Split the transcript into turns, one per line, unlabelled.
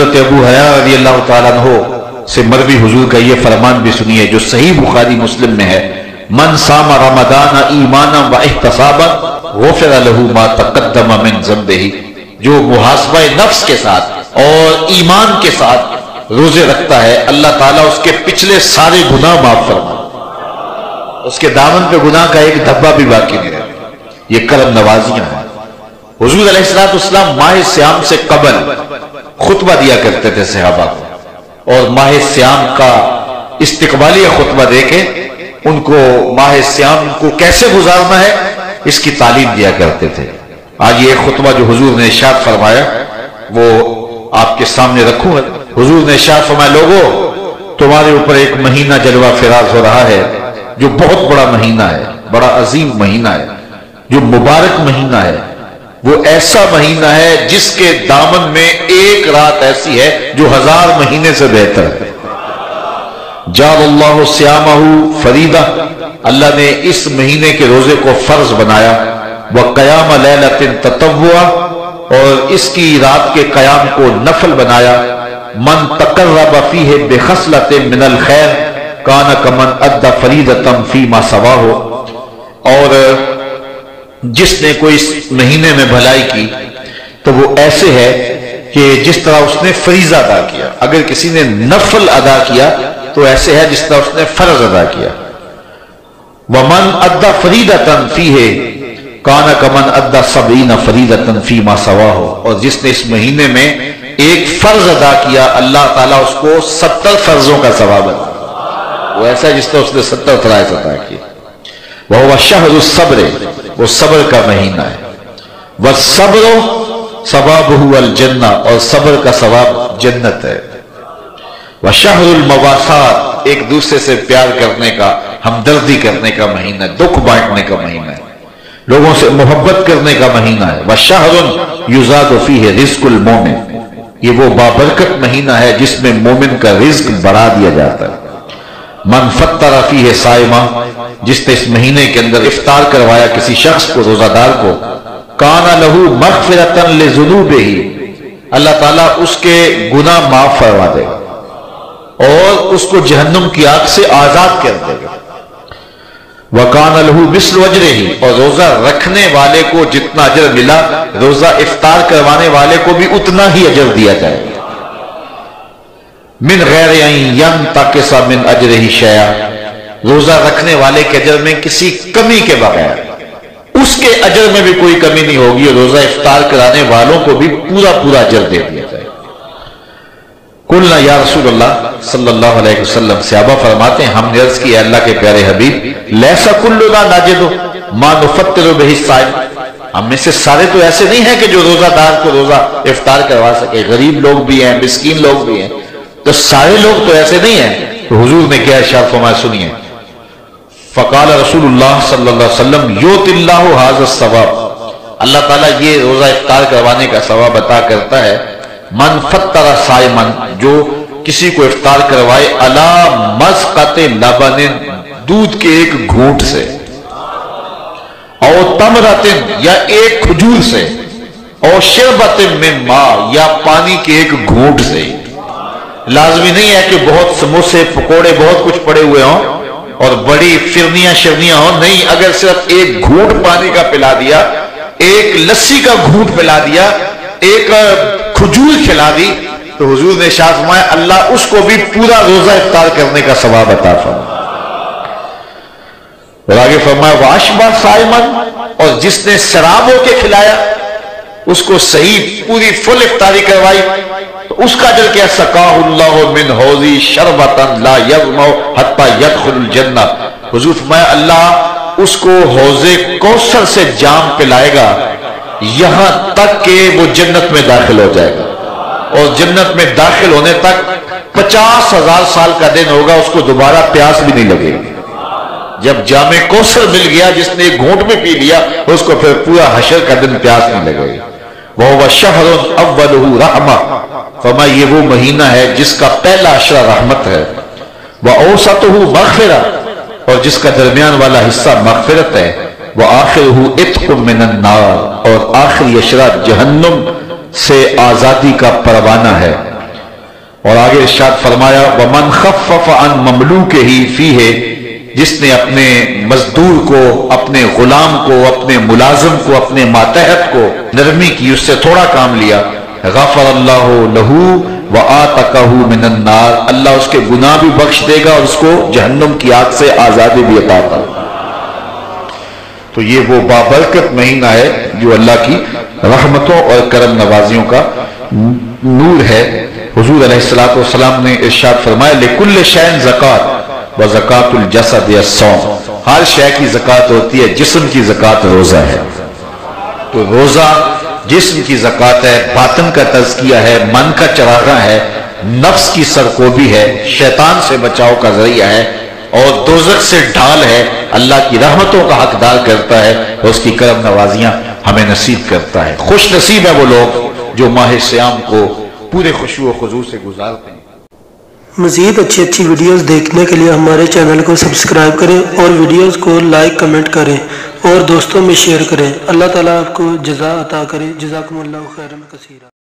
حضرت ابو حریرہ رضی اللہ تعالیٰ عنہ سے مروی حضور کا یہ فرمان بھی سنیے جو صحیح بخاری مسلم میں ہے، من صام رمضان ایمانا و احتسابا غفر له ما تقدم من ذنبہ، جو محاسبہ نفس کے ساتھ اور ایمان کے ساتھ روزے رکھتا ہے اللہ تعالیٰ اس کے پچھلے سارے گناہ معاف فرما، اس کے دامن پہ گناہ کا ایک دھبا بھی باقی نہیں رہتا۔ یہ کرم نوازیاں ہیں۔ حضور علیہ السلام ماہ سیام سے قبل خطبہ دیا کرتے تھے صحابہ کو، اور ماہ سیام کا استقبالیہ خطبہ دے کے ان کو ماہ سیام کو کیسے گزارنا ہے اس کی تعلیم دیا کرتے تھے۔ آج یہ خطبہ جو حضور نے ارشاد فرمایا وہ آپ کے سامنے رکھوں۔ حضور نے ارشاد فرمایا، لوگوں تمہارے اوپر ایک مہینہ جلوہ فراز ہو رہا ہے جو بہت بڑا مہینہ ہے، بڑا عظیم مہینہ ہے، جو مبارک مہینہ ہے۔ وہ ایسا مہینہ ہے جس کے دامن میں ایک رات ایسی ہے جو 1000 مہینے سے بہتر ہے۔ جعل اللہ صیامہ فریضہ، اللہ نے اس مہینے کے روزے کو فرض بنایا، وقیام لیلۃ تطوعا، اور اس کی رات کے قیام کو نفل بنایا، من تقرب فیہ بخصلۃ من الخیر کان کمن ادى فریضۃ فیما سواہ، اور جس نے کوئی اس مہینے میں بھلائی کی تو وہ ایسے ہے کہ جس طرح اس نے فریضہ ادا کیا۔ اگر کسی نے نفل ادا کیا تو ایسے ہے جس طرح اس نے فرض ادا کیا۔ ومن ادى فریضۃ فیہ کان کمن ادى 70 فریضۃ فیما سواہ، اور جس نے اس مہینے میں ایک فرض ادا کیا اللہ تعالیٰ اس کو 70 فرضوں کا ثواب ادا، وہ ایسا ہے جس طرح اس نے 70 فرائض ادا کیا۔ وَهُوَ شَهْرُ الصَّبْرِ، وہ صبر کا مہینہ ہے۔ وَالصَّبْرُ ثَوَابُهُ الْجَنَّةُ، اور صبر کا ثواب جنت ہے۔ وَشَهْرُ الْمَوَاسَاةِ، ایک دوسرے سے پیار کرنے کا، ہمدردی کرنے کا مہینہ، دکھ بانٹنے کا مہینہ ہے، لوگوں سے محبت کرنے کا مہینہ ہے۔ وَشَهْرٌ يُزَادُ فِيهِ رِزْقُ الْمُؤْمِنِ، یہ وہ بابرکت مہینہ ہے جس میں مومن کا رزق بڑھا دیا جاتا ہے۔ من فطر فیہ صائما، جس نے اس مہینے کے اندر افطار کروایا کسی شخص کو، روزہ دار کو، کان لہ مغفرۃ لذنوبہ، اللہ تعالیٰ اس کے گناہ معاف فرما دے گا اور اس کو جہنم کی آگ سے آزاد کر دے گا۔ وکان لہ مثل اجرہ، اور روزہ رکھنے والے کو جتنا اجر ملا روزہ افطار کروانے والے کو بھی اتنا ہی اجر دیا جائے گا۔ من غیر ان ینتقص من اجرہ شیئا، روزہ رکھنے والے کے اجر میں کسی کمی کے بغیر، اس کے اجر میں بھی کوئی کمی نہیں ہوگی، اور روزہ افطار کرانے والوں کو بھی پورا پورا اجر دے دیا جائے۔ قلنا یا رسول اللہ صلی اللہ علیہ وسلم، صحابہ فرماتے ہیں ہم نے عرض کی، اللہ کے پیارے حبیب، لیسا کلنا نجد ما نفطر بہ الصائم، ہم میں سے سارے تو ایسے نہیں ہیں کہ جو روزہ دار کو روزہ افطار کروا سکے، غریب لوگ بھی ہیں، مسکین لوگ بھی ہیں، تو سارے لوگ تو ایسے نہیں ہیں۔ تو حضور نے کیا ارشاد فرمایا، سنیے، فقال رسول اللہ صلی اللہ علیہ وسلم یؤتی اللہ ھذا الثواب، اللہ تعالیٰ یہ روزہ افطار کروانے کا ثواب عطا کرتا ہے، من فطر صائما، جو کسی کو افطار کروائے، علی مسقط لبن، دودھ کے ایک گھونٹ سے، او تمرۃ، یا ایک کھجور سے، او شربۃ من ماء، یا پانی کے ایک گھونٹ سے۔ لازمی نہیں ہے کہ بہت سموسے پکوڑے بہت کچھ پڑے ہوئے ہوں اور بڑی فرنیاں شرنیاں ہوں، نہیں، اگر صرف ایک گھونٹ پانی کا پلا دیا، ایک لسی کا گھونٹ پلا دیا، ایک کھجور کھلا دی، تو حضور نے ارشاد فرمایا اللہ اس کو بھی پورا روزہ افطار کرنے کا ثواب عطا فرمائے۔ اور آگے فرمایا واشبع صائما، اور جس نے شراب ہو کے کھلایا، اس کو صحیح پوری فل افطاری کروائی، تو اس کا اجر کیا، سقاہ اللہ من حوضی شربۃ لا یظمأ حتی یدخل الجنہ، حضور فرمایا اللہ اس کو حوض کوثر سے جام پلائے گا یہاں تک کہ وہ جنت میں داخل ہو جائے گا، اور جنت میں داخل ہونے تک 50,000 سال کا دن ہوگا، اس کو دوبارہ پیاس بھی نہیں لگے گی۔ جب جام کوثر مل گیا، جس نے ایک گھونٹ میں پی لیا، اس کو پھر پورا حشر کا دن پیاس نہیں لگے گی۔ وَهُوَ شَهْرٌ أَوَّلُهُ رَحْمَةٌ، فرمایا یہ وہ مہینہ ہے جس کا پہلا عشرہ رحمت ہے، وَأَوْسَطُهُ مَغْفِرَةٌ، اور جس کا درمیان والا حصہ مغفرت ہے، وَآخِرُهُ عِتْقٌ مِّنَ النَّارِ، اور آخری عشرہ جہنم سے آزادی کا پروانہ ہے، اور آگے ارشاد فرمایا ومن خفف عن مملوکہ فیہ، جس نے اپنے مزدور کو، اپنے غلام کو، اپنے ملازم کو، اپنے ماتحت کو نرمی کی، اس سے تھوڑا کام لیا، غفر اللہ لہو وآتقہ من النار، اللہ اس کے گناہ بھی بخش دے گا اور اس کو جہنم کی آگ سے آزادی بھی عطا کرے گا۔ تو یہ وہ بابرکت مہینہ ہے جو اللہ کی رحمتوں اور کرم نوازیوں کا نور ہے۔ حضور علیہ السلام نے ارشاد فرمایا لِكُلِّ شَيْءٍ زَكَاةٌ وَزَكَاةُ الْجَسَدِ الصَّوْمُ، ہر شے کی زکوٰۃ ہوتی ہے، جسم کی زکوٰۃ روزہ ہے۔ تو روزہ جسم کی زکوٰۃ ہے، باطن کا تزکیہ ہے، من کا چراغاں ہے، نفس کی سرکوبی ہے، شیطان سے بچاؤ کا ذریعہ ہے، اور دوزخ سے ڈھال ہے، اللہ کی رحمتوں کا حقدار کرتا ہے اور اس کی کرم نوازیاں ہمیں نصیب کرتا ہے۔ خوش نصیب ہے وہ لوگ جو ماہ سیام کو پورے خشوع و خضوع سے گزارتے ہیں۔
مزید اچھی ویڈیوز دیکھنے کے لیے ہمارے چینل کو سبسکرائب کریں اور ویڈیوز کو لائک کمنٹ کریں اور دوستوں میں شیئر کریں۔ اللہ تعالیٰ آپ کو جزا عطا کرے۔ جزاکم اللہ خیرا کثیرا۔